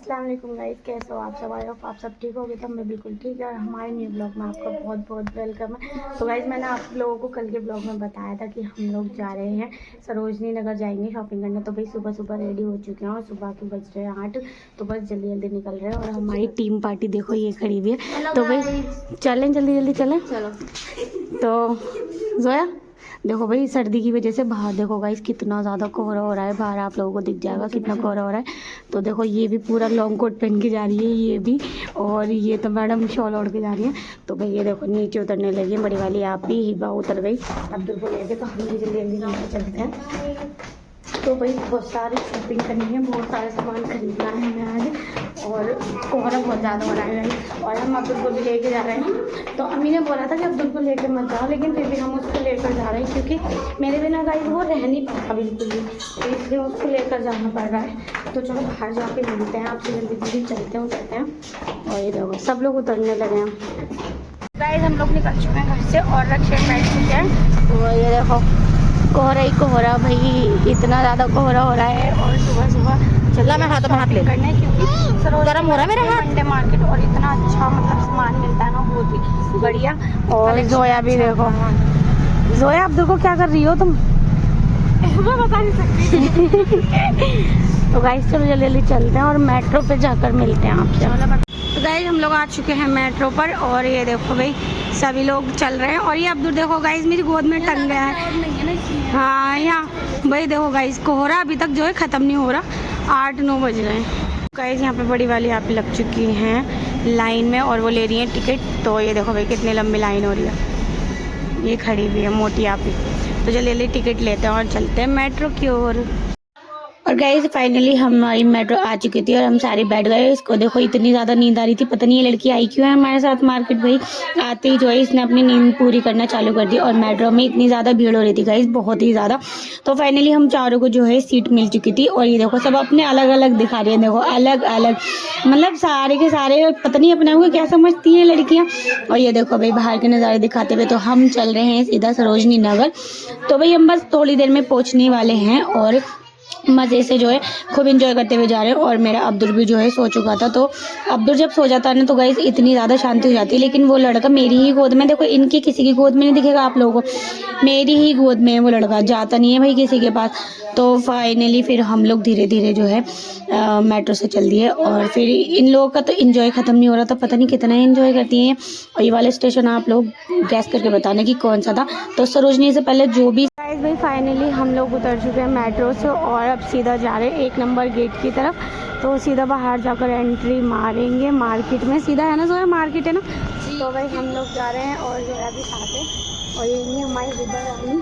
अस्सलाम वालेकुम गाइस, कैसे हो आप सब? आए हो आप सब ठीक होगे? तो मैं बिल्कुल ठीक है और हमारे न्यू ब्लॉग में आपका बहुत बहुत वेलकम है। तो गाइस मैंने आप लोगों को कल के ब्लॉग में बताया था कि हम लोग जा रहे हैं सरोजनी नगर, जाएंगे शॉपिंग करने। तो भाई सुबह सुबह रेडी हो चुके हैं और सुबह के बज रहे हैं 8, तो बस जल्दी जल्दी निकल रहे हैं। और हमारी टीम पार्टी देखो ये खड़ी हुई है, तो भाई चलें जल्दी जल्दी चलें। चलो तो जोया देखो भाई, सर्दी की वजह से बाहर देखो गाइस कितना ज़्यादा कोहरा हो रहा है। बाहर आप लोगों को दिख जाएगा कितना कोहरा हो रहा है। तो देखो ये भी पूरा लॉन्ग कोट पहन के जा रही है, ये भी, और ये तो मैडम शॉल ओढ़ के जा रही है। तो भाई ये देखो नीचे उतरने लगी बड़ी वाली, आप भी हिबा उतर गई अब्दुल को लेके। तो हम भी जल्दी जल्दी नीचे चलते हैं। तो भाई बहुत सारी शॉपिंग करनी है, बहुत सारे सामान खरीदना है हमें आज, और कोहरा बहुत ज़्यादा हो रहा है। और हम अब्दुल को भी लेके जा रहे हैं। तो अम्मी ने बोला था कि अब्दुल को लेकर मत जाओ, लेकिन फिर भी हम उसको लेकर जा रहे हैं क्योंकि मेरे बिना गाइस वो रह नहीं पाता बिल्कुल भी, तो इसलिए उसको लेकर जाना पड़ रहा है। तो चलो बाहर जाके मिलते हैं आपसे, जल्दी जल्दी चलते हैं उतरते हैं। और ये देखो सब लोग उतरने लगे हैं। गाइस हम लोग निकल चुके हैं घर से और रक्षे बैठ चुके हैं। तो ये देखो कोहरा ही कोहरा भाई, इतना ज़्यादा कोहरा हो रहा है। और सुबह सुबह चला मैं हाथों में हाथ ले करने, क्योंकि गरम हो रहा है मेरा हाथ। मंडे मार्केट और इतना अच्छा मतलब सामान मिलता है ना, बहुत ही बढ़िया। और जोया भी देखो, जोया अब देखो क्या कर रही हो तुम? मैं बता नहीं सकती। तो गाइस चलो जल्दी जल्दी चलते हैं और मेट्रो पे जाकर मिलते हैं आपसे। तो गाइस हम लोग आ चुके हैं मेट्रो पर, और ये देखो भाई सभी लोग चल रहे हैं। और ये अब्दुल देखो गाइस मेरी गोद में टंग गया है। हाँ यहाँ भाई देखो गाइस कोहरा अभी तक जो है ख़त्म नहीं हो रहा, 8-9 बज रहे हैं। गाइस यहाँ पे बड़ी वाली आप लग चुकी हैं लाइन में और वो ले रही है टिकट। तो ये देखो भाई कितनी लंबी लाइन हो रही है, ये खड़ी हुई है मोटी आप ही। तो जल्दी जल्दी टिकट लेते हैं और चलते हैं मेट्रो की ओर। और गाइस फाइनली हमारी मेट्रो आ चुकी थी और हम सारे बैठ गए। इसको देखो इतनी ज़्यादा नींद आ रही थी, पता नहीं ये लड़की आई क्यों है हमारे साथ मार्केट। भाई आते ही जो है इसने अपनी नींद पूरी करना चालू कर दी। और मेट्रो में इतनी ज़्यादा भीड़ हो रही थी गाइस, बहुत ही ज़्यादा। तो फाइनली हम चारों को जो है सीट मिल चुकी थी। और ये देखो सब अपने अलग अलग दिखा रही है, देखो अलग अलग, मतलब सारे के सारे पता नहीं अपने आप को क्या समझती हैं लड़कियाँ। और ये देखो भाई बाहर के नज़ारे दिखाते हुए तो हम चल रहे हैं सीधा सरोजनी नगर। तो भाई हम बस थोड़ी देर में पहुँचने वाले हैं और मज़े से जो है खूब इंजॉय करते हुए जा रहे हैं। और मेरा अब्दुल भी जो है सो चुका था। तो अब्दुल जब सो जाता है ना तो गाइस इतनी ज़्यादा शांति हो जाती है। लेकिन वो लड़का मेरी ही गोद में, देखो इनकी किसी की गोद में नहीं दिखेगा आप लोगों को, मेरी ही गोद में वो लड़का, जाता नहीं है भाई किसी के पास। तो फाइनली फिर हम लोग धीरे धीरे जो है मेट्रो से चल दिए। और फिर इन लोगों का तो इन्जॉय ख़त्म नहीं हो रहा था, पता नहीं कितना इन्जॉय करती हैं। और ये वाला स्टेशन आप लोग गैस करके बताना कि कौन सा था। तो सरोजनी से पहले जो भी गाइस भाई फाइनली हम लोग उतर चुके हैं मेट्रो से और अब सीधा जा रहे हैं 1 नंबर गेट की तरफ। तो सीधा बाहर जाकर एंट्री मारेंगे मार्केट में, सीधा है ना जो है मार्केट है ना। तो भाई हम लोग जा रहे हैं और जरा भी साथ है। और ये नहीं हमारी रिबन।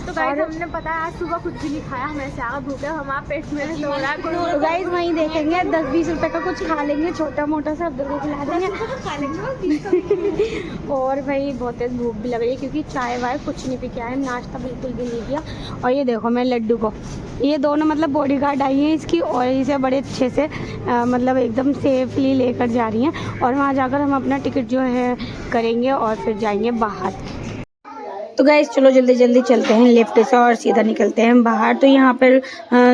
तो गाइस हमने पता है आज सुबह कुछ भी नहीं खाया, हमें ऐसे आगा भूख है, हमारा पेट में रो रहा है। तो गाइस वहीं देखेंगे 10-20 रुपए का कुछ खा लेंगे, छोटा मोटा सा अब्दुल को खिला देंगे, खा लेंगे। और भाई बहुत तेज भूख भी लग रही है क्योंकि चाय वाय कुछ नहीं पी के आए, नाश्ता बिल्कुल भी नहीं किया। और ये देखो मैं लड्डू को, ये दोनों मतलब बॉडी गार्ड आई हैं इसकी, और इसे बड़े अच्छे से मतलब एकदम सेफली लेकर जा रही हैं। और वहाँ जाकर हम अपना टिकट जो है करेंगे और फिर जाएंगे बाहर। तो गाइस चलो जल्दी जल्दी चलते हैं लिफ्ट से और सीधा निकलते हैं बाहर। तो यहाँ पर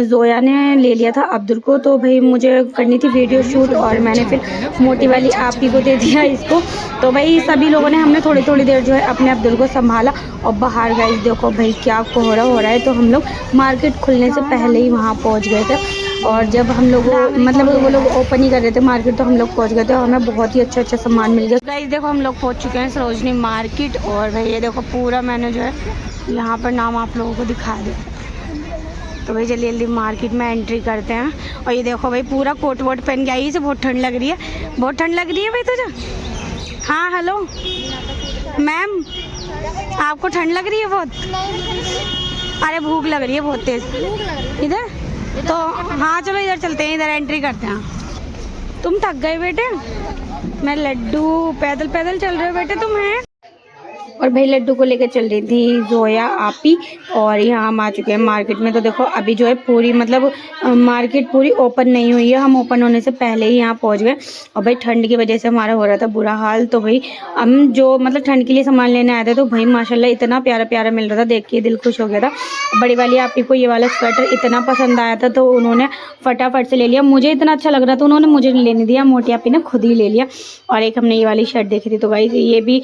जोया ने ले लिया था अब्दुल को, तो भाई मुझे करनी थी वीडियो शूट और मैंने फिर मोटी वाली आप ही को दे दिया इसको। तो भाई सभी लोगों ने हमने थोड़ी थोड़ी देर जो है अपने अब्दुल को संभाला। और बाहर गाइस देखो भाई क्या कोहरा हो रहा है। तो हम लोग मार्केट खुलने से पहले ही वहाँ पहुँच गए थे। और जब हम लोग मतलब वो लोग ओपन ही कर रहे थे मार्केट तो हम लोग पहुंच गए थे और हमें बहुत ही अच्छा सामान मिल गया। गाइस देखो हम लोग पहुंच चुके हैं सरोजनी मार्केट। और भाई ये देखो पूरा मैंने जो है यहाँ पर नाम आप लोगों को दिखा दिया। तो भाई जल्दी जल्दी मार्केट में एंट्री करते हैं। और ये देखो भाई पूरा कोट वोट पहन के आई से, बहुत ठंड लग रही है, बहुत ठंड लग रही है भाई तुझे। हाँ हेलो मैम, आपको ठंड लग रही है बहुत? अरे भूख लग रही है बहुत तेज इधर। तो हाँ चलो इधर चलते हैं, इधर एंट्री करते हैं। तुम थक गए बेटे? मैं लड्डू पैदल पैदल चल रहे हो बेटे तुम हैं? और भाई लड्डू को लेकर चल रही थी जोया आपी। और यहाँ हम आ चुके हैं मार्केट में। तो देखो अभी जो है पूरी मतलब मार्केट पूरी ओपन नहीं हुई है, हम ओपन होने से पहले ही यहाँ पहुँच गए। और भाई ठंड की वजह से हमारा हो रहा था बुरा हाल। तो भाई हम जो मतलब ठंड के लिए सामान लेने आए थे तो भाई माशाल्लाह इतना प्यारा प्यारा मिल रहा था, देख के दिल खुश हो गया था। बड़ी वाली आपी को ये वाला स्वेटर इतना पसंद आया था तो उन्होंने फटाफट से ले लिया। मुझे इतना अच्छा लग रहा था, उन्होंने मुझे नहीं लेने दिया, मोटी आपी ने खुद ही ले लिया। और एक हमने ये वाली शर्ट देखी थी, तो गाइस ये भी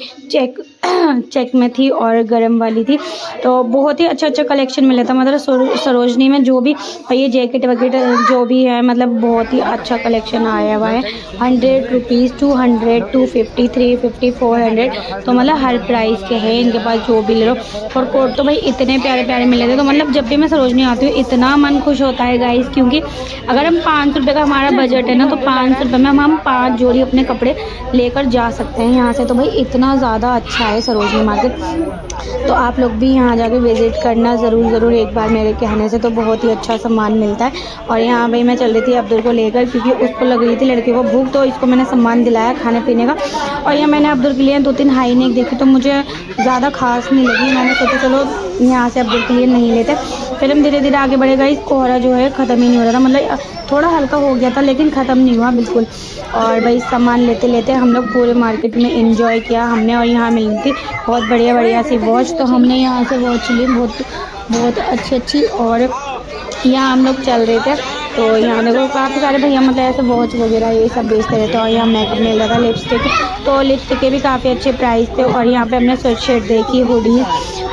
चेक में थी और गरम वाली थी। तो बहुत ही अच्छा कलेक्शन मिला था मतलब सरोजनी में। जो भी ये जैकेट वगैरह जो भी है मतलब बहुत ही अच्छा कलेक्शन आया हुआ है। 100 रुपीज़, 200, 250, 350, 400, तो मतलब हर प्राइस के हैं इनके पास, जो भी ले लो। और कोट तो भाई इतने प्यारे प्यारे मिले थे। तो मतलब जब भी मैं सरोजनी आती हूँ इतना मन खुश होता है गाइस, क्योंकि अगर हम 500 रुपये का हमारा बजट है ना, तो 500 रुपये में हम 5 जोड़ी अपने कपड़े लेकर जा सकते हैं यहाँ से। तो भाई इतना ज़्यादा अच्छा है सरोजनी मार्केट। तो आप लोग भी यहाँ जाके विज़िट करना ज़रूर एक बार मेरे कहने से। तो बहुत ही अच्छा सामान मिलता है। और यहाँ भाई मैं चल रही थी अब्दुल को लेकर, क्योंकि उसको लग रही थी लड़के को भूख, तो इसको मैंने सामान दिलाया खाने पीने का। और यहाँ मैंने अब्दुल के लिए 2-3 हाई नेक देखी तो मुझे ज़्यादा खास नहीं लगी। मैंने सोचा चलो यहाँ से अब्दुल के लिए नहीं लेते। फिर हम धीरे धीरे आगे बढ़ेगा। इस कोहरा जो है ख़त्म ही नहीं हो रहा था, मतलब थोड़ा हल्का हो गया था लेकिन ख़त्म नहीं हुआ बिल्कुल। और भाई सामान लेते लेते हम लोग पूरे मार्केट में एंजॉय किया हमने। और यहाँ मिली थी बहुत बढ़िया सी वॉच, तो हमने यहाँ से वॉच ली बहुत अच्छी। और यहाँ हम लोग चल रहे थे तो यहाँ देखो काफ़ी सारे भैया मतलब ऐसे वॉच वगैरह ये सब बेचते रहते हैं। और यहाँ मेकअप मिल रहा था, लिपस्टिक, तो लिपस्टिक के भी काफ़ी अच्छे प्राइस थे। और यहाँ पे हमने स्वेट शर्ट देखी, हुडी,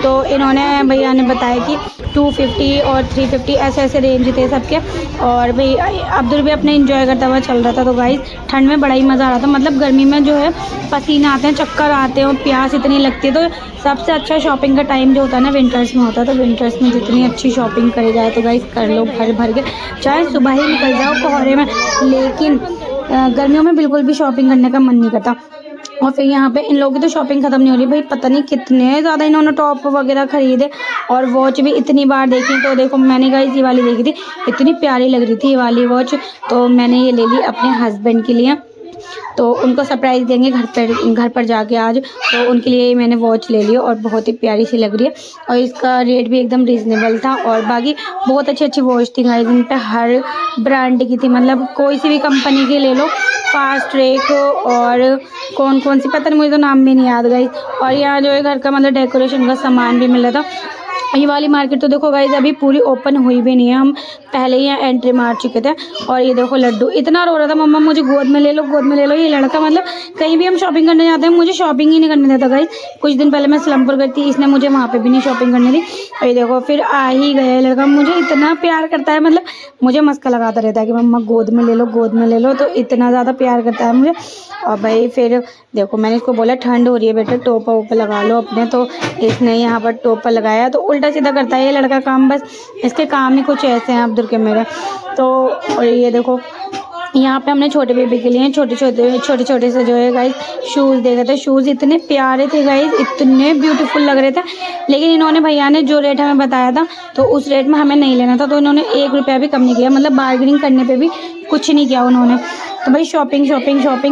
तो इन्होंने भैया ने बताया कि 250 और 350 ऐसे रेंज थे सबके। और भाई अब्दुल भी अपने एंजॉय करता हुआ चल रहा था। तो गाइस ठंड में बड़ा ही मज़ा आ रहा था। मतलब गर्मी में जो है पसीना आते हैं, चक्कर आते हैं और प्यास इतनी लगती है। तो सबसे अच्छा शॉपिंग का टाइम जो होता है ना विंटर्स में होता है। तो विंटर्स में जितनी अच्छी शॉपिंग करी जाए तो गाइस कर लो भर के, चाहे सुबह ही निकल जाओ कोहरे में, लेकिन गर्मियों में बिल्कुल भी शॉपिंग करने का मन नहीं करता। और फिर यहाँ पे इन लोगों की तो शॉपिंग ख़त्म नहीं हो रही भाई, पता नहीं कितने ज़्यादा इन्होंने टॉप वगैरह ख़रीदे। और वॉच भी इतनी बार देखी। तो देखो मैंने गाइस ये वाली देखी थी, इतनी प्यारी लग रही थी ये वाली वॉच, तो मैंने ये ले ली अपने हस्बैंड के लिए। तो उनको सरप्राइज़ देंगे घर पर जाके आज, तो उनके लिए मैंने वॉच ले ली और बहुत ही प्यारी सी लग रही है। और इसका रेट भी एकदम रीज़नेबल था। और बाकी बहुत अच्छी वॉच थी गाइस, इन पे हर ब्रांड की थी, मतलब कोई सी भी कंपनी की ले लो, फास्ट ट्रैक और कौन सी पता नहीं, मुझे तो नाम भी नहीं याद गाइस। और यहाँ जो है घर का मतलब डेकोरेशन का सामान भी मिल रहा था। ये वाली मार्केट तो देखो गाइस अभी पूरी ओपन हुई भी नहीं है, हम पहले ही यहाँ एंट्री मार चुके थे। और ये देखो लड्डू इतना रो रहा था, मम्मा मुझे गोद में ले लो, गोद में ले लो। ये लड़का मतलब कहीं भी हम शॉपिंग करने जाते हैं मुझे शॉपिंग ही नहीं करने देता गाइस। कुछ दिन पहले मैं स्लमपुर गई थी, इसने मुझे वहाँ पे भी नहीं शॉपिंग करने दी। और ये देखो फिर आ ही गया लड़का, मुझे इतना प्यार करता है, मतलब मुझे मस्का लगाता रहता है कि मम्मा गोद में ले लो, गोद में ले लो। तो इतना ज़्यादा प्यार करता है मुझे। और भाई फिर देखो मैंने इसको बोला ठंड हो रही है बेटा, टोपा वोपा लगा लो अपने, तो इसने यहाँ पर टोपा लगाया। तो उल्टा सीधा करता है ये लड़का काम, बस इसके काम ही कुछ ऐसे हैं अब्दुल के मेरे। तो और ये देखो यहाँ पे हमने छोटे बेबी के लिए छोटे छोटे से जो है गाइस शूज़ देखे थे। शूज़ इतने प्यारे थे गाइस, इतने ब्यूटीफुल लग रहे थे। लेकिन इन्होंने भैया ने जो रेट हमें बताया था तो उस रेट में हमें नहीं लेना था, तो इन्होंने 1 रुपया भी कम नहीं किया, मतलब बार्गेनिंग करने पे भी कुछ नहीं किया उन्होंने। तो भाई शॉपिंग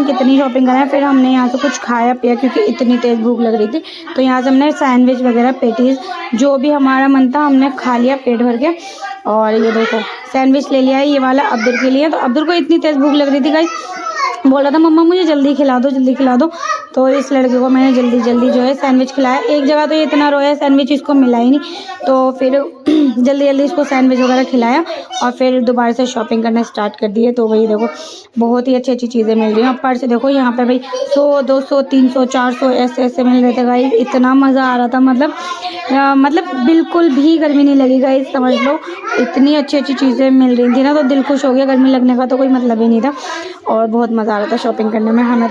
कितनी शॉपिंग कराया। फिर हमने यहाँ से कुछ खाया पिया क्योंकि इतनी तेज़ भूख लग रही थी। तो यहाँ से हमने सैंडविच वगैरह, पेटीज़, जो भी हमारा मन था हमने खा लिया पेट भर के। और ये देखो सैंडविच ले लिया है ये वाला अब्दुल के लिए। तो अब्दुल को इतनी तेज़ भूख लग रही थी गाइस, बोल रहा था मम्मा मुझे जल्दी खिला दो, जल्दी खिला दो। तो इस लड़के को मैंने जल्दी जो है सैंडविच खिलाया। एक जगह तो ये इतना रोया, सैंडविच इसको मिला ही नहीं, तो फिर जल्दी इसको सैंडविच वगैरह खिलाया और फिर दोबारा से शॉपिंग करना स्टार्ट कर दिए। तो वही देखो बहुत ही अच्छी चीज़ें मिल रही हैं। और पर्स देखो यहाँ पे भाई 100, 200, 300, 400 ऐसे मिल रहे थे गाइस। इतना मज़ा आ रहा था, मतलब बिल्कुल भी गर्मी नहीं लगी गाइस, समझ लो इतनी अच्छी चीज़ें मिल रही थी ना, तो दिल खुश हो गया। गर्मी लगने का तो कोई मतलब ही नहीं था और बहुत मज़ा आ रहा था शॉपिंग करने में हमें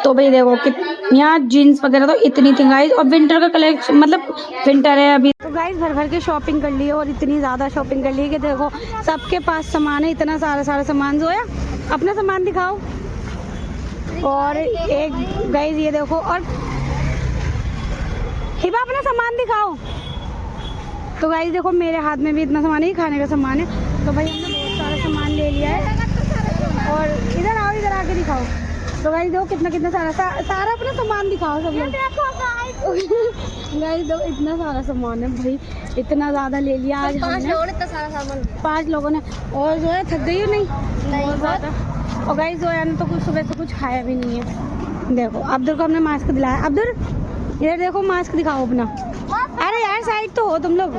तो भाई देखो कि यहाँ जीन्स वगैरह तो इतनी थी गाइस। और विंटर का कलेक्शन, मतलब विंटर है अभी, तो गाइस भर के शॉपिंग कर ली है और इतनी ज़्यादा शॉपिंग कर ली है कि देखो सबके पास सामान है, इतना सारा सामान। जो है अपना सामान दिखाओ। और एक गाइस ये देखो, और हिबा अपना सामान दिखाओ। तो गाइस देखो मेरे हाथ में भी इतना सामान है, खाने का सामान है। तो भाई हमने बहुत सारा सामान ले लिया है। और इधर आओ, इधर आके दिखाओ। तो गाइस देखो कितना सारा अपना सामान दिखाओ सब लोग। गाइस देखो इतना सारा सामान है भाई, इतना ज़्यादा ले लिया आज हमने। 5 लोगों ने इतना सारा सामान, 5 लोगों ने। और जो है थक गई हो नहीं बहुत ज़्यादा। और गाइस जो है ना तो कुछ सुबह से कुछ खाया भी नहीं है। देखो अब्दुल को हमने मास्क दिलाया। अब्दुल इधर देखो, मास्क दिखाओ अपना। अरे यार साइड तो हो तुम लोग।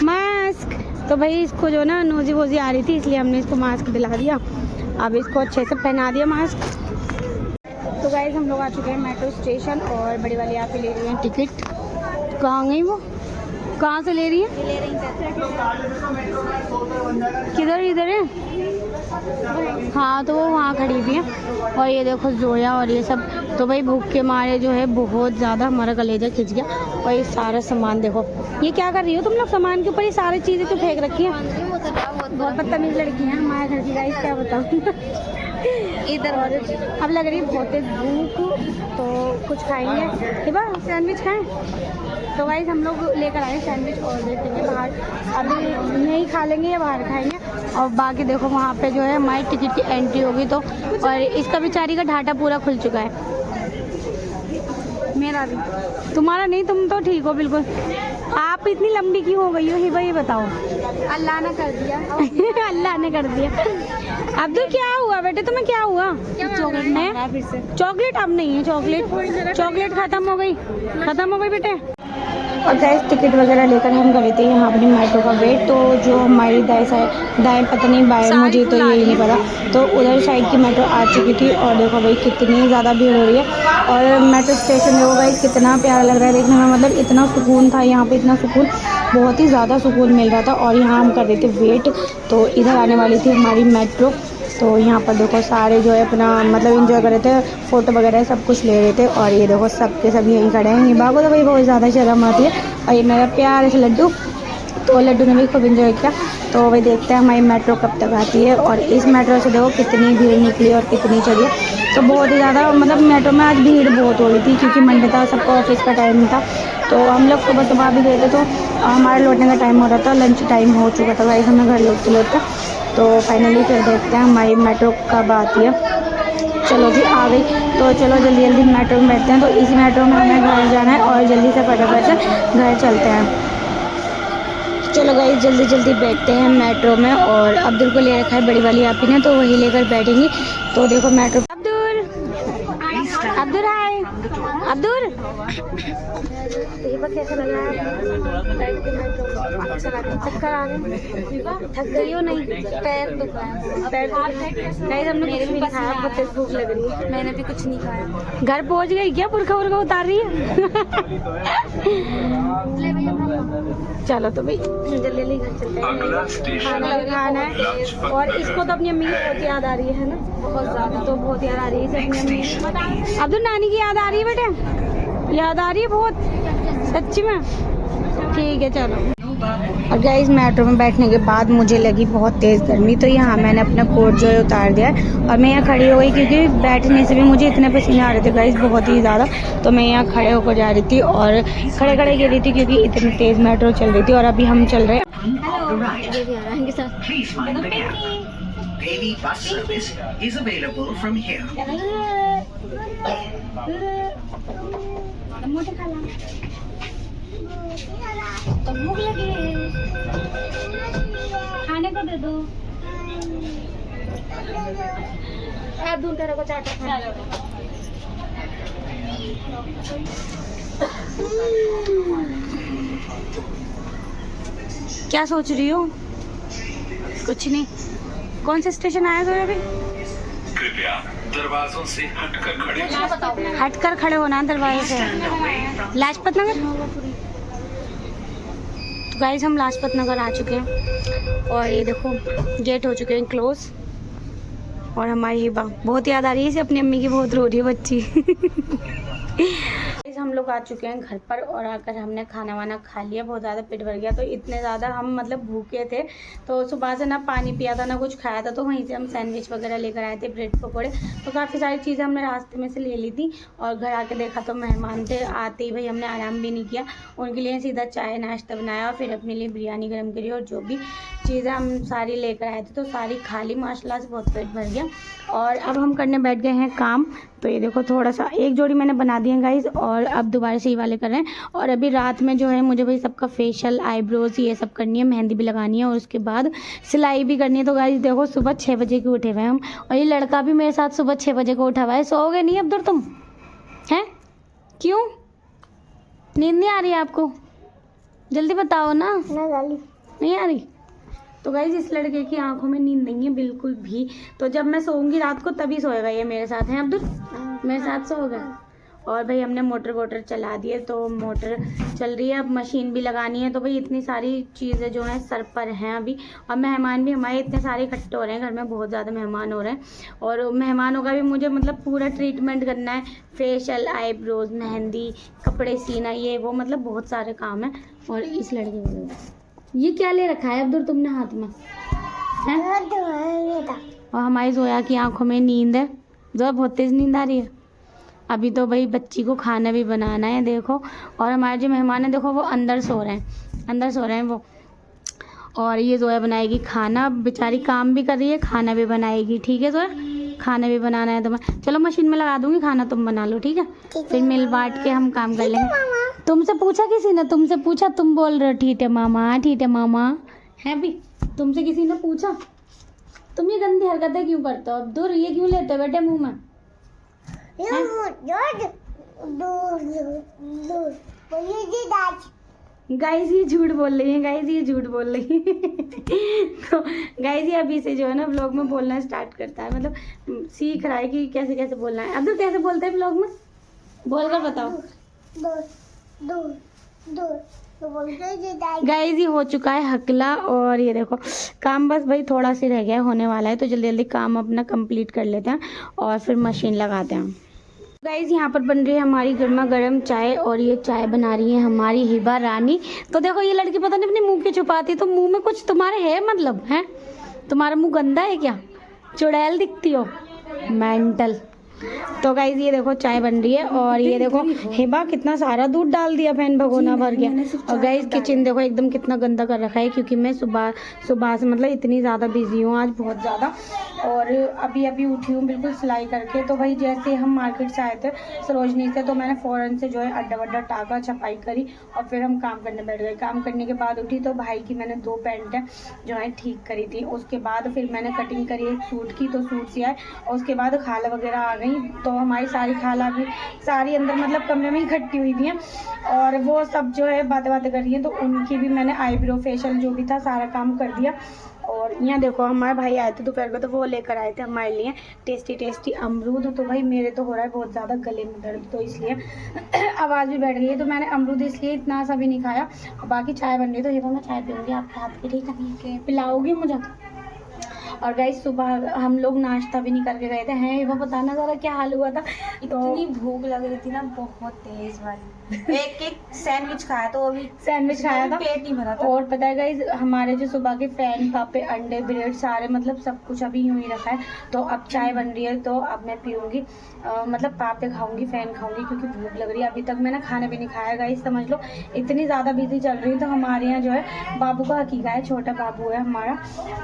मास्क तो भाई इसको जो ना नोजी वोजी आ रही थी, इसलिए हमने इसको मास्क दिला दिया। अब इसको अच्छे से पहना दिया मास्क। तो गाइस हम लोग आ चुके हैं मेट्रो स्टेशन और बड़ी वाली यहाँ पे ले रही हैं टिकट। कहाँ गई वो, कहाँ से ले रही है? किधर इधर है? हाँ तो वो वहाँ खड़ी हुई है। और ये देखो जोया और ये सब। तो भाई भूख के मारे जो है बहुत ज़्यादा हमारा कलेजा खिंच गया। और ये सारा सामान देखो, ये क्या कर रही हो तुम लोग? सामान के ऊपर ये सारी चीज़ें तो फेंक रखी हैं। बहुत बदतमीज लड़की है हमारे घर की गाइस, क्या बताऊँ। इधर और अब लग रही है बहुत तेज भूख, तो कुछ खाएंगे। हिबा सैंडविच खाएं? तो गाइस हम लोग लेकर आए सैंडविच और देते हैं बाहर। अभी नहीं खा लेंगे या बाहर खाएंगे। और बाकी देखो वहाँ पे जो है हमारी टिकट की एंट्री होगी तो, और इसका बेचारी का ढाटा पूरा खुल चुका है। मेरा भी, तुम्हारा नहीं, तुम तो ठीक हो बिल्कुल। आप इतनी लंबी क्यों हो गई हो हिबा, ये बताओ। अल्लाह ने कर दिया। अल्लाह ने कर दिया। अब्दुल क्या हुआ बेटे, तुम्हें क्या हुआ? चॉकलेट है फिर से। चॉकलेट अब नहीं है, चॉकलेट खत्म हो गई बेटे। और गाइस टिकट वगैरह लेकर हम गए थे यहाँ अपनी मेट्रो का वेट। तो जो हमारी दाएं पता नहीं बाएं, मुझे तो यही नहीं पता। तो उधर साइड की मेट्रो आ चुकी थी। और देखो भाई कितनी ज़्यादा भीड़ हो रही है। और मेट्रो स्टेशन देखो भाई कितना प्यारा लग रहा है देखने में, मतलब इतना सुकून था यहाँ पे, इतना सुकून, बहुत ही ज़्यादा सुकून मिल रहा था। और यहाँ हम कर रहे थे वेट, तो इधर आने वाली थी हमारी मेट्रो। तो यहाँ पर देखो सारे जो है अपना मतलब एंजॉय कर रहे थे, फ़ोटो वगैरह सब कुछ ले रहे थे। और ये देखो सब के सब यहीं खड़े हैं। हिबा को तो भाई बहुत ज़्यादा शर्म आती है। और ये मेरा प्यार से लड्डू, तो लड्डू ने भी खूब एंजॉय किया। तो वही देखते हैं हमारी मेट्रो कब तक आती है। और इस मेट्रो से देखो कितनी भीड़ निकली और कितनी चली है। तो बहुत ही ज़्यादा मतलब मेट्रो में आज भीड़ बहुत हो रही थी, क्योंकि मंडे था, सबका ऑफिस का टाइम था। तो हम लोग सुबह भी गए थे, तो हमारे लौटने का टाइम हो रहा था, लंच टाइम हो चुका था भाई, हमें घर लौटते। तो फाइनली फिर देखते हैं हमारी मेट्रो कब आती है। चलो जी आ गई, तो चलो जल्दी मेट्रो में बैठते हैं। तो इस मेट्रो में हमें घर जाना है और जल्दी से फटाफट से घर चलते हैं। चलो गाइस जल्दी बैठते हैं मेट्रो में। और अब्दुल को ले रखा है बड़ी वाली आपी ने, तो वही लेकर बैठेंगे। तो देखो मेट्रो, अब्दुल हाय अब्दुल, कैसा लग रहा है? अच्छा लग रहा है। चक्कर आ रहे, थक गई हो नहीं? पैर दुख रहा है, पैर नहीं। हमने कुछ नहीं खाया, बहुत तेज भूख लग रही है। मैंने भी कुछ नहीं खाया। घर पहुंच गई क्या? बुरखा उतार रही है। चलो तो भाई जल्दी घर चलते हैं, खाना है। और इसको तो अपनी अम्मी की बहुत याद आ रही है ना, बहुत ज़्यादा, तो बहुत याद आ रही है अपनी अम्मी। अब्दुल नानी की याद आ रही है बेटे, याद आ रही है बहुत सच्ची में। ठीक है चलो। और गाइस मेट्रो में बैठने के बाद मुझे लगी बहुत तेज़ गर्मी, तो यहाँ मैंने अपना कोट जो है उतार दिया है। और मैं यहाँ खड़ी हो गई, क्योंकि बैठने से भी मुझे इतने पसीने आ रहे थे गाइस, बहुत ही ज़्यादा। तो मैं यहाँ खड़े होकर जा रही थी और खड़े गिर रही थी, क्योंकि इतनी तेज़ मेट्रो चल रही थी। और अभी हम चल रहे हैं तो भूख लगी है, खाने को दे दो। दूर तेरे को चाटा खाना। क्या सोच रही हो? कुछ नहीं। कौन सा स्टेशन आया था अभी? कृपया दरवाजों से हटकर खड़े होना दरवाजे से। लाजपत नगर। तो गाइस हम लाजपत नगर आ चुके हैं और ये देखो गेट हो चुके हैं क्लोज। और हमारी हिबा बहुत याद आ रही है इसे, अपनी अम्मी की बहुत रो रही है बच्ची। हम लोग आ चुके हैं घर पर और आकर हमने खाना वाना खा लिया, बहुत ज़्यादा पेट भर गया। तो इतने ज़्यादा हम मतलब भूखे थे, तो सुबह से ना पानी पिया था ना कुछ खाया था। तो वहीं से हम सैंडविच वगैरह लेकर आए थे, ब्रेड पकौड़े, तो काफ़ी सारी चीज़ें हमने रास्ते में से ले ली थी। और घर आके देखा तो मेहमान थे, आते ही भाई हमने आराम भी नहीं किया, उनके लिए सीधा चाय नाश्ता बनाया और फिर अपने लिए बिरयानी गर्म करी और जो भी चीज़ें हम सारी लेकर आए थे, तो सारी खा ली माशाल्लाह से, बहुत पेट भर गया। और अब हम करने बैठ गए हैं काम। तो ये देखो थोड़ा सा एक जोड़ी मैंने बना दी है गाइस, और अब दोबारा से ये वाले कर रहे हैं। और अभी रात में जो है मुझे भाई सबका फेशियल, आईब्रोज ये सब करनी है, मेहंदी भी लगानी है, और उसके बाद सिलाई भी करनी है। तो गाइस देखो सुबह 6 बजे के उठे हुए हैं हम, और ये लड़का भी मेरे साथ सुबह 6 बजे को उठा हुआ है। सोओगे नहीं अब्दुल तुम? हैं? क्यों? नींद नहीं आ रही है आपको? जल्दी बताओ ना। नहीं आ रही? तो गाइज इस लड़के की आंखों में नींद नहीं है बिल्कुल भी। तो जब मैं सोऊंगी रात को तभी सोएगा ये मेरे साथ। है अब्दुल? मेरे साथ सोएगा। और भाई हमने मोटर वोटर चला दी है, तो मोटर चल रही है, अब मशीन भी लगानी है। तो भाई इतनी सारी चीज़ें जो हैं सर पर हैं अभी। और मेहमान भी हमारे इतने सारे इकट्ठे हो रहे हैं, घर में बहुत ज़्यादा मेहमान हो रहे हैं। और मेहमानों का भी मुझे मतलब पूरा ट्रीटमेंट करना है, फेशियल, आईब्रोज, मेहंदी, कपड़े सीना, ये वो, मतलब बहुत सारे काम हैं। और इस लड़के को ये क्या ले रखा है अब्दुल तुमने हाथ में? है? और हमारी जोया की आंखों में नींद है। जोया बहुत तेज़ नींद आ रही है। अभी तो भाई बच्ची को खाना भी बनाना है देखो। और हमारे जो मेहमान हैं देखो वो अंदर सो रहे हैं, अंदर सो रहे हैं वो। और ये जोया बनाएगी खाना, बेचारी काम भी कर रही है, खाना भी बनाएगी। ठीक है जोया? खाना भी बनाना है तुम्हें। चलो मशीन में लगा दूंगी, खाना तुम बना लो। ठीक है? फिर मिल बांट के हम काम कर लेंगे। तुमसे पूछा किसी ने? तुमसे पूछा? तुम बोल रहे हो ठीक है मामा, ठीक है मामा। है भी? तुमसे किसी ने पूछा? तुम ये गंदी हरकतें क्यों करते हो अब्दुल? ये क्यों लेते हो बेटे मुंह में? गाइस ये झूठ बोल रही है, गाइस ये झूठ बोल रही है। तो गाइस ये अभी से जो है ना व्लॉग में बोलना स्टार्ट करता है, मतलब सीख रहा है कि कैसे कैसे बोलना है। अब्दुल कैसे बोलते हैं व्लॉग में? बोल कर बताओ। गाइस ये हो चुका है हकला, और ये देखो काम बस भाई थोड़ा सी रह गया, होने वाला है। तो जल्दी जल्दी काम अपना कंप्लीट कर लेते हैं और फिर मशीन लगाते हैं। गाइस यहाँ पर बन रही है हमारी गर्मा गर्म चाय, और ये चाय बना रही है हमारी हिबा रानी। तो देखो ये लड़की पता नहीं अपने मुंह क्यों छुपाती है, तो मुंह में कुछ तुम्हारे है मतलब? है तुम्हारा मुंह गंदा है क्या? चुड़ैल दिखती हो, मेंटल। तो गाइज ये देखो चाय बन रही है, और ये देखो हिबा कितना सारा दूध डाल दिया बहन, भगोना भर गया। और गाइज किचन देखो एकदम कितना गंदा कर रखा है, क्योंकि मैं सुबह से मतलब इतनी ज़्यादा बिजी हूँ आज, बहुत ज़्यादा। और अभी अभी उठी हूँ बिल्कुल सिलाई करके। तो भाई जैसे हम मार्केट से आए थे सरोजनी से, तो मैंने फ़ौरन से जो है अड्डा वड्डा टाका, छपाई करी, और फिर हम काम करने बैठ गए। काम करने के बाद उठी तो भाई की मैंने 2 पैंटें जो है ठीक करी थी। उसके बाद फिर मैंने कटिंग करी एक सूट की, तो सूट सियाए। और उसके बाद खाला वगैरह आ गई, तो हमारी सारी खाला भी सारी अंदर मतलब कमरे में इकट्ठी हुई थी, और वो सब जो है बातें कर रही हैं। तो उनकी भी मैंने आईब्रो, फेशियल जो भी था सारा काम कर दिया। और यहाँ देखो हमारे भाई आए थे दोपहर को, तो वो लेकर आए थे हमारे लिए टेस्टी टेस्टी अमरूद। तो भाई मेरे तो हो रहा है बहुत ज़्यादा गले में दर्द, तो इसलिए आवाज़ भी बैठ गई है। तो मैंने अमरूद इसलिए इतना सा भी नहीं खाया। और बाकी चाय बन रही है, तो ये तो मैं चाय पीऊँगी आपके हाथ की। ठीक है? पिलाओगी मुझे? और गाइस सुबह हम लोग नाश्ता भी नहीं करके गए थे। हैं वो बताना ज़रा क्या हाल हुआ था? इतनी भूख लग रही थी ना, बहुत तेज वाली। एक सैंडविच खाया, तो वो भी सैंडविच खाया था, पेट नहीं भरा था। और पता है गाइस हमारे जो सुबह के फैन, पापे, अंडे, ब्रेड सारे मतलब सब कुछ अभी यूँ ही रखा है। तो अब चाय बन रही है, तो अब मैं पीऊँगी, मतलब पापे खाऊंगी, फैन खाऊंगी, क्योंकि भूख लग रही है। अभी तक मैंने खाना भी नहीं खाया गाइस, समझ लो इतनी ज़्यादा बिजी चल रही है। तो हमारे यहाँ जो है बाबू का हकीका है, छोटा बाबू है हमारा,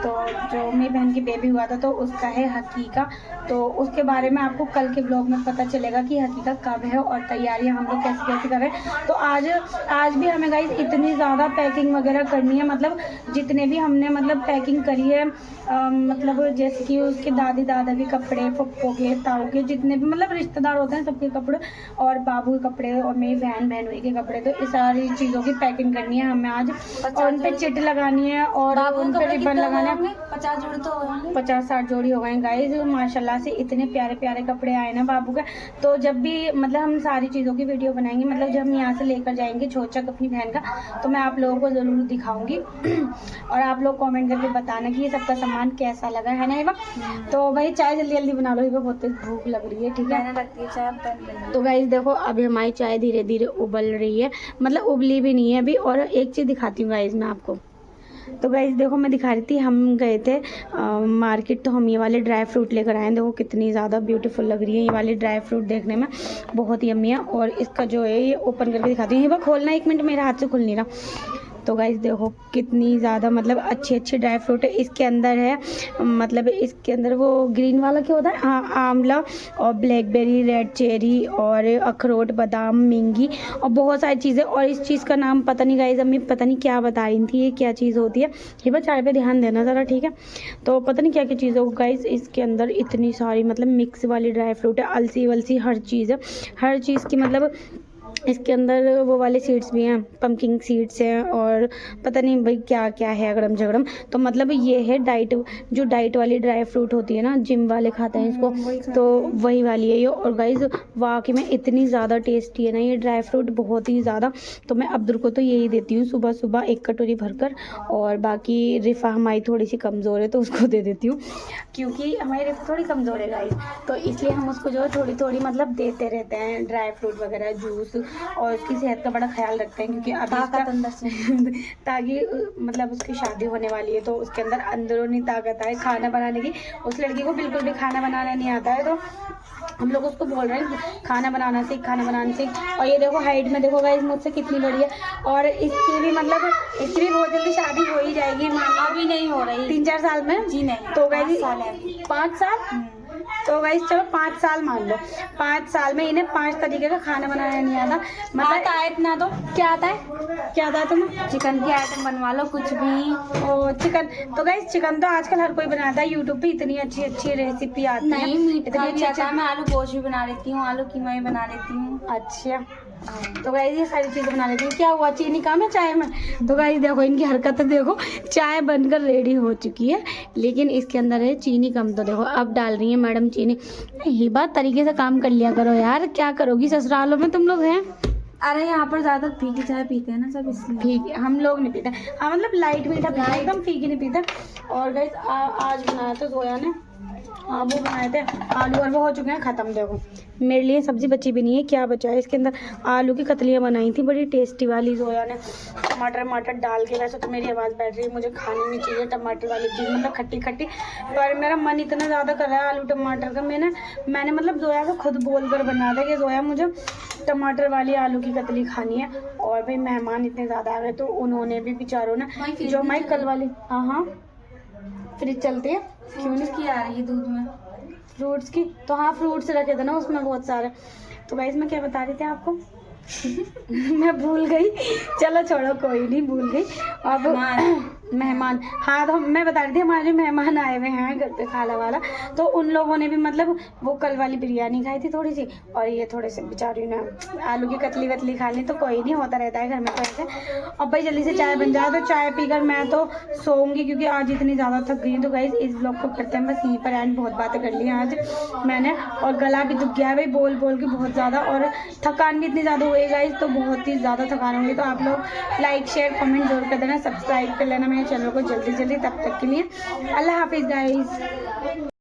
तो जो मेरी बहन की बेबी हुआ था तो उसका है हकीका। तो उसके बारे में आपको कल के ब्लॉग में पता चलेगा कि हकीका कब है और तैयारियां हम लोग कैसे कैसे कर रहे हैं। तो आज भी हमें गाइस इतनी ज़्यादा पैकिंग वगैरह करनी है, मतलब जितने भी हमने मतलब पैकिंग करी है, मतलब जैसे कि उसके दादी दादा के कपड़े, पप्पो के, ताऊ के, जितने भी मतलब रिश्तेदार होते हैं सबके कपड़े, और बाबू के कपड़े, और मेरी बहनोई के कपड़े। तो इस सारी चीज़ों की पैकिंग करनी है हमें आज, और उन पर चिट लगानी है, और उन पर रिबन लगाना है। 50 जोड़ी तो होंगे, 50-60 जोड़ी हो गए गाइस। माशाल्लाह से इतने प्यारे प्यारे कपड़े आए ना बाबू का। तो जब भी मतलब हम सारी चीज़ों की वीडियो बनाएंगे, मतलब जब हम यहाँ से लेकर जाएंगे छोचक अपनी बहन का, तो मैं आप लोगों को ज़रूर दिखाऊंगी। और आप लोग कमेंट करके बताना कि ये सबका सामान कैसा लगा है ना हिबा। तो भाई चाय जल्दी जल्दी बना लो हिबा, बहुत तेज भूख लग रही है। ठीक है? मैंने रखती है चाय। तो गाइस देखो अभी हमारी चाय धीरे धीरे उबल रही है, मतलब उबली भी नहीं है अभी। और एक चीज़ दिखाती हूँ गाइस मैं आपको। तो गाइस देखो मैं दिखा रही थी, हम गए थे मार्केट, तो हम ये वाले ड्राई फ्रूट लेकर आए हैं। देखो कितनी ज़्यादा ब्यूटीफुल लग रही है ये वाले ड्राई फ्रूट, देखने में बहुत यम्मी है। और इसका जो है ये ओपन करके दिखाती हूँ। ये बार खोलना, 1 मिनट, मेरे हाथ से खुल नहीं रहा। तो गाइस देखो कितनी ज़्यादा मतलब अच्छी अच्छी ड्राई फ्रूट है इसके अंदर है। मतलब इसके अंदर वो ग्रीन वाला क्या होता है, हाँ आंवला और ब्लैकबेरी, रेड चेरी और अखरोट, बादाम, मिंगी और बहुत सारी चीज़ें। और इस चीज़ का नाम पता नहीं गाइस, अम्मी पता नहीं क्या बता रही थी ये क्या चीज़ होती है। ये बस चाय पे ध्यान देना ज़रा, ठीक है। तो पता नहीं क्या क्या चीज़ हो गाइस, इसके अंदर इतनी सारी मतलब मिक्स वाली ड्राई फ्रूट है, अलसी वलसी हर चीज़ है, हर चीज़ की मतलब इसके अंदर वो वाले सीड्स भी हैं, पंपकिन सीड्स हैं और पता नहीं भाई क्या क्या है अगड़म झगड़म। तो मतलब ये है डाइट, जो डाइट वाली ड्राई फ्रूट होती है ना, जिम वाले खाते हैं इसको, तो वही वाली है ये। और गाइस वाकई में इतनी ज़्यादा टेस्टी है ना ये ड्राई फ्रूट, बहुत ही ज़्यादा। तो मैं अब्दुल को तो यही देती हूँ सुबह सुबह 1 कटोरी भरकर, और बाकी रिफ़ा हमारी थोड़ी सी कमज़ोर है तो उसको दे देती हूँ, क्योंकि हमारी रिफ़ा थोड़ी कमज़ोर है गाइस, तो इसलिए हम उसको जो है थोड़ी थोड़ी मतलब देते रहते हैं ड्राई फ्रूट वगैरह, जूस, और उसकी सेहत का बड़ा ख्याल रखते हैं, क्योंकि अभी ताकत अंदर से ताकि मतलब उसकी शादी होने वाली है तो उसके अंदर अंदरूनी ताकत आए खाना बनाने की। उस लड़की को बिल्कुल भी खाना बनाना नहीं आता है, तो हम लोग उसको बोल रहे हैं खाना बनाना सीख, खाना बनाना सीख। और ये देखो हाइट में देखो गाइस मुझसे कितनी बड़ी है, और इसकी भी मतलब इसकी भी बहुत जल्दी शादी हो ही जाएगी, अभी नहीं हो रही 3-4 साल में। जी नहीं, तो गाइस 5 साल है। 5 साल, तो गाइस चलो 5 साल मान लो, 5 साल में इन्हें 5 तरीके का खाना बनाना नहीं आता। मतलब आता है इतना तो, क्या आता है, क्या आता है तुम्हें? चिकन की आइटम बनवा लो कुछ भी। ओ चिकन, तो गाइस चिकन तो आजकल हर कोई बनाता है, यूट्यूब पे इतनी अच्छी अच्छी रेसिपी आती है। नहीं मीट इतनी का भी अच्छी आता है, मैं आलू गोश्त भी बना लेती हूँ, आलू कीमा भी बना लेती हूँ। अच्छा, तो गाइस ये सारी चीज़ें बना लेती हूँ। क्या हुआ, चीनी कम है चाय में? तो गाइस देखो इनकी हरकतें देखो, चाय बनकर रेडी हो चुकी है लेकिन इसके अंदर है चीनी कम। तो देखो अब डाल रही है मैडम चीनी। ये बात तरीके से काम कर लिया करो यार, क्या करोगी, ससुरालों में तुम लोग हैं। अरे यहाँ पर ज़्यादा फीकी चाय पीते हैं ना सब, इसलिए। ठीक, हम लोग नहीं पीते, हाँ मतलब लाइट मीठा पीते हैं, एकदम फीकी नहीं पीते। और गाइस आज बनाया था जोया ने, हाँ वो बनाए थे आलू, और वो हो चुके हैं ख़त्म। देखो मेरे लिए सब्ज़ी बची भी नहीं है, क्या बचा है इसके अंदर, आलू की कतलियाँ बनाई थी बड़ी टेस्टी वाली जोया ने, टमाटर डाल के। वैसे तो मेरी आवाज़ बैठ रही है, मुझे खानी नहीं चाहिए टमाटर वाली चीज़, मतलब खट्टी खट्टी, पर मेरा मन इतना ज़्यादा कर रहा है आलू टमाटर का। मैंने मतलब जोया को खुद बोल कर बना था कि जोया मुझे टमाटर वाली आलू की कतली खानी है। और भाई मेहमान इतने ज़्यादा आ गए तो उन्होंने भी बेचारों ने, जो हमारी कल वाली, हाँ फ्रिज चलती है, क्यों नहीं की आ रही है दूध में फ्रूट्स की, तो हाँ फ्रूट्स रखे थे ना उसमें बहुत सारे। तो गाइस मैं क्या बता रही थी आपको मैं भूल गई, चलो छोड़ो कोई नहीं, भूल गई। अब मेहमान, हाँ तो मैं बता रही थी हमारे मेहमान आए हुए हैं घर पे खाला वाला, तो उन लोगों ने भी मतलब वो कल वाली बिरयानी खाई थी थोड़ी सी, और ये थोड़े से बेचारी ने आलू की कतली वतली खा ली। तो कोई नहीं, होता रहता है घर में तो ऐसे। अब भाई जल्दी से चाय बन जाए, तो चाय पीकर मैं तो सोऊंगी क्योंकि आज इतनी ज़्यादा थक गई। तो गाइस इस ब्लॉग को करते हैं बस यहीं पर एंड, बहुत बातें कर ली आज मैंने, और गला भी दुख गया है भाई बोल बोल के बहुत ज़्यादा, और थकान भी इतनी ज़्यादा हुई गाइस, तो बहुत ही ज़्यादा थकान होगी। तो आप लोग लाइक शेयर कमेंट जरूर कर देना, सब्सक्राइब कर लेना मेरे चैनल को जल्दी जल्दी। तब तक के लिए अल्लाह हाफिज़ गाइस।